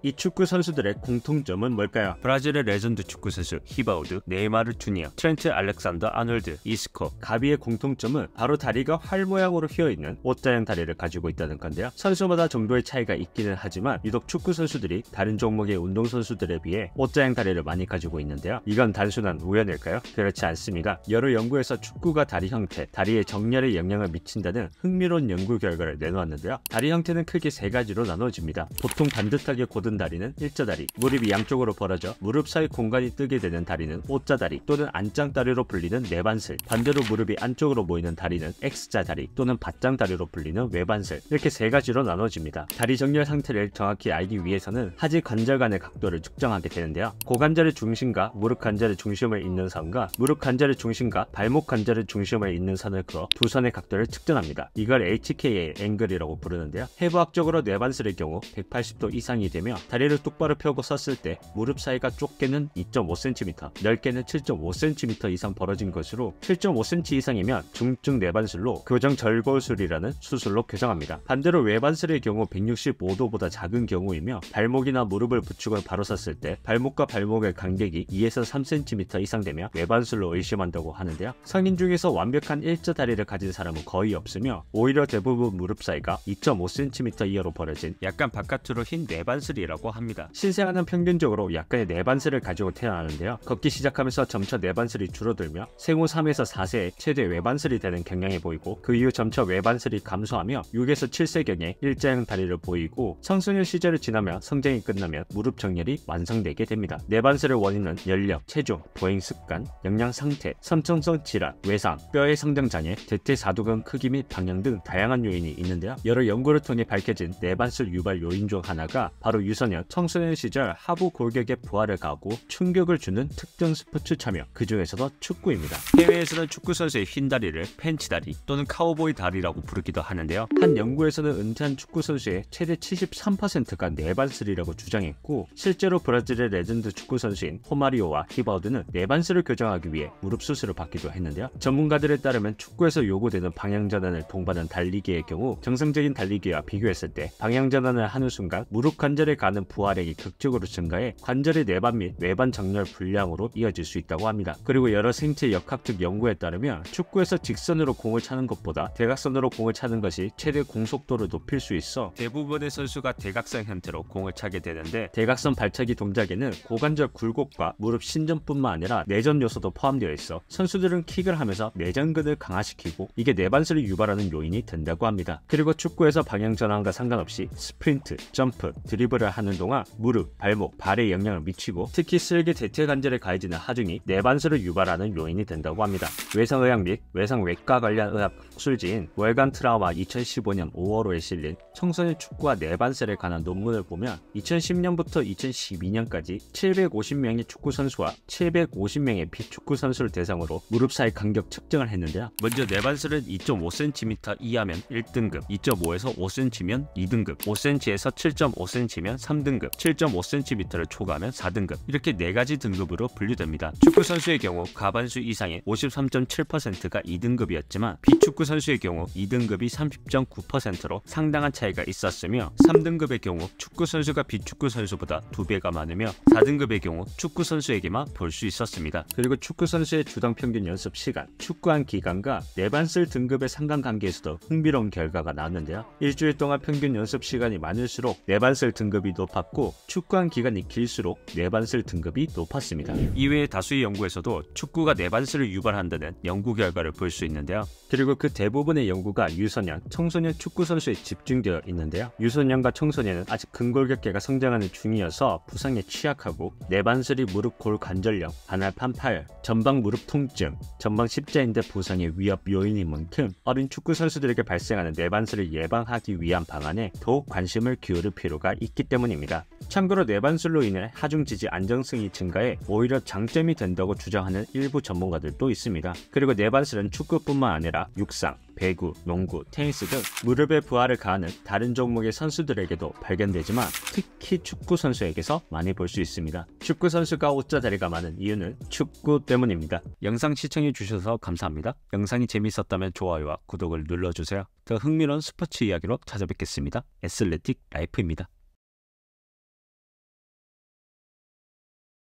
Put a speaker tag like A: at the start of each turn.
A: 이 축구 선수들의 공통점은 뭘까요? 브라질의 레전드 축구 선수 히바우드, 네이마르 주니어, 트렌트 알렉산더 아놀드, 이스코, 가비의 공통점은 바로 다리가 활 모양으로 휘어있는 O자형 다리를 가지고 있다는 건데요. 선수마다 정도의 차이가 있기는 하지만 유독 축구 선수들이 다른 종목의 운동선수들에 비해 O자형 다리를 많이 가지고 있는데요. 이건 단순한 우연일까요? 그렇지 않습니다. 여러 연구에서 축구가 다리 형태, 다리의 정렬에 영향을 미친다는 흥미로운 연구 결과를 내놓았는데요. 다리 형태는 크게 세 가지로 나눠집니다. 보통 반듯하게 곧은 다리는 일자다리, 무릎이 양쪽으로 벌어져 무릎 사이 공간이 뜨게 되는 다리는 O자다리 또는 안짱다리로 불리는 내반슬, 반대로 무릎이 안쪽으로 모이는 다리는 X자다리 또는 밭장다리로 불리는 외반슬, 이렇게 세 가지로 나눠집니다. 다리 정렬 상태를 정확히 알기 위해서는 하지 관절 간의 각도를 측정하게 되는데요. 고관절의 중심과 무릎 관절의 중심을 잇는 선과 무릎 관절의 중심과 발목 관절의 중심을 잇는 선을 그어 두 선의 각도를 측정합니다. 이걸 HKA 앵글이라고 부르는데요. 해부학적으로 내반슬의 경우 180도 이상이 되며 다리를 똑바로 펴고 섰을 때 무릎 사이가 좁게는 2.5cm, 넓게는 7.5cm 이상 벌어진 것으로 7.5cm 이상이면 중증 내반슬로 교정 절골술이라는 수술로 교정합니다. 반대로 외반슬의 경우 165도보다 작은 경우이며 발목이나 무릎을 붙이고 바로 섰을 때 발목과 발목의 간격이 2에서 3cm 이상 되며 외반슬로 의심한다고 하는데요. 성인 중에서 완벽한 일자 다리를 가진 사람은 거의 없으며 오히려 대부분 무릎 사이가 2.5cm 이하로 벌어진 약간 바깥으로 흰 내반슬이라고 합니다. 신생아는 평균적으로 약간의 내반슬을 가지고 태어나는데요. 걷기 시작하면서 점차 내반슬이 줄어들며 생후 3에서 4세에 최대 외반슬이 되는 경향이 보이고 그 이후 점차 외반슬이 감소하며 6에서 7세경에 일자형 다리를 보이고 청소년 시절을 지나며 성장이 끝나면 무릎 정렬이 완성되게 됩니다. 내반슬의 원인은 연령, 체중, 보행 습관, 영양 상태, 섬청성 질환, 외상, 뼈의 성장 장애, 대퇴사두근 크기 및 방향 등 다양한 요인이 있는데요. 여러 연구를 통해 밝혀진 내반슬 유발 요인 중 하나가 바로 유소년, 청소년 시절 하부 골격에 부하를 가하고 충격을 주는 특정 스포츠 참여, 그 중에서도 축구입니다. 해외에서는 축구 선수의 흰 다리를 팬치다리 또는 카우보이 다리라고 부르기도 하는데요. 한 연구에서는 은퇴한 축구 선수의 최대 73%가 내반슬이라고 주장했고 실제로 브라질의 레전드 축구 선수인 호마리오와 히바우드는 내반슬을 교정하기 위해 무릎 수술을 받기도 했는데요. 전문가들에 따르면 축구에서 요구되는 방향전환을 동반한 달리기의 경우 정상적인 달리기와 비교했을 때 방향전환을 하는 순간 무릎 관절에 가는 부하력이 극적으로 증가해 관절의 내반 및 외반 정렬 불량으로 이어질 수 있다고 합니다. 그리고 여러 생체 역학적 연구에 따르면 축구에서 직선으로 공을 차는 것보다 대각선으로 공을 차는 것이 최대 공속도를 높일 수 있어 대부분의 선수가 대각선 형태로 공을 차게 되는데 대각선 발차기 동작에는 고관절 굴곡과 무릎 신전뿐만 아니라 내전 요소도 포함되어 있어 선수들은 킥을 하면서 내전근을 강화시키고 이게 내반슬을 유발하는 요인이 된다고 합니다. 그리고 축구에서 방향 전환과 상관없이 스프린트, 점프, 드리블을 하는 동안 무릎, 발목, 발에 영향을 미치고 특히 슬개 대퇴 관절에 가해지는 하중이 내반슬을 유발하는 요인이 된다고 합니다. 외상의학 및 외상외과 관련 의학 학술지인 월간 트라우마 2015년 5월호에 실린 청소년 축구와 내반슬에 관한 논문을 보면 2010년부터 2012년까지 750명의 축구 선수와 750명의 비축구 선수를 대상으로 무릎 사이 간격 측정을 했는데요. 먼저 내반슬은 2.5cm 이하면 1등급, 2.5에서 5cm면 2등급, 5cm에서 7.5cm면 3등급, 7.5cm를 초과하면 4등급, 이렇게 4가지 등급으로 분류됩니다. 축구 선수의 경우 과반수 이상의 53.7%가 2등급이었지만 비축구 선수의 경우 2등급이 30.9%로 상당한 차이가 있었으며 3등급의 경우 축구 선수가 비축구 선수보다 2배가 많으며 4등급의 경우 축구 선수에게만 볼 수 있었습니다. 그리고 축구 선수의 주당 평균 연습 시간, 축구한 기간과 내반슬 등급의 상관관계에서도 흥미로운 결과가 나왔는데요. 일주일 동안 평균 연습 시간이 많을수록 내반슬 등급이 높았고 축구한 기간이 길수록 내반슬 등급이 높았습니다. 이외에 다수의 연구에서도 축구가 내반슬을 유발한다는 연구 결과를 볼 수 있는데요. 그리고 그 대부분의 연구가 유소년, 청소년 축구 선수에 집중되어 있는데요. 유소년과 청소년은 아직 근골격계가 성장하는 중이어서 부상에 취약하고 내반슬이 무릎 골 관절염, 반할판 파열, 전방 무릎 통증, 전방 십자인대 부상의 위협 요인인 만큼 어린 축구 선수들에게 발생하는 내반슬을 예방하기 위한 방안에 더욱 관심을 기울일 필요가 있기 때문입니다. 참고로 내반슬로 인해 하중 지지 안정성이 증가해 오히려 장점이 된다고 주장하는 일부 전문가들도 있습니다. 그리고 내반슬은 축구뿐만 아니라 육상, 배구, 농구, 테니스 등 무릎에 부하를 가하는 다른 종목의 선수들에게도 발견되지만 특히 축구 선수에게서 많이 볼 수 있습니다. 축구 선수가 O자 다리가 많은 이유는 축구 때문입니다. 영상 시청해주셔서 감사합니다. 영상이 재밌었다면 좋아요와 구독을 눌러주세요. 더 흥미로운 스포츠 이야기로 찾아뵙겠습니다. 애슬레틱 라이프입니다.